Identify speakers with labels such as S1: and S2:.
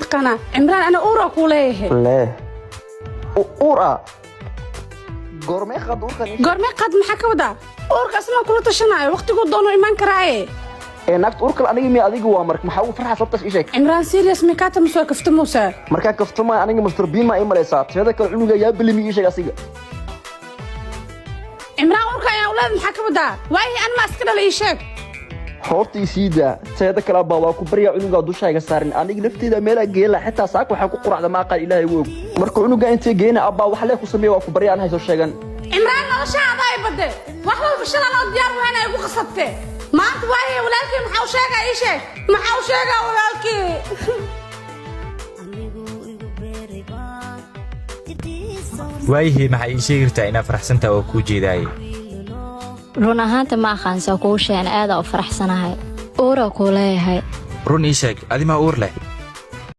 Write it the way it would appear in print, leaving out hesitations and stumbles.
S1: متقنا عمران أنا أورا كوليه
S2: لا أورا قرمي قد
S1: محاكا ودا أورك أسمع كل تشناي وقت يقول دونو إيمان كراعي
S2: ناقت أورك أنا مي أديك وامرك محاول فرحة صبتش إيشك
S1: عمران سيريس ميكاتا مسوي كفت موسى
S2: مركا كفت ما أنا مستربين ما إيمالي صار هذا كل عنوجا يا بلي مي إيشك أسيق
S1: عمران أورك يا أولاد محاكا ودا واي أنا ما أسكت على إيشك
S2: hortii siida sayda kala baa ku bariya cunuga dushayga saarin aniga nafteeda meel geela xitaa saak waxa ku quraacda ma qal ilaahay woog marka cunuga intee geena abba wax leeyahay ku sameeyo waa ku bariya aan hayso sheegan
S1: imraan noloshaada ay bade wax walba shalay loo diyaar waana ay ku qasabtay maanta waay walaalkii maxaa u sheegay ii sheeg maxaa u sheegay walaalkii
S3: waayhi maxay ii sheegirtaa ina faraxsanta oo ku jeeday
S4: run ahaanta ma aqaan soo ku sheegay aad u faraxsanahay uura ku leeyahay
S3: run ii sheeg adima uur leh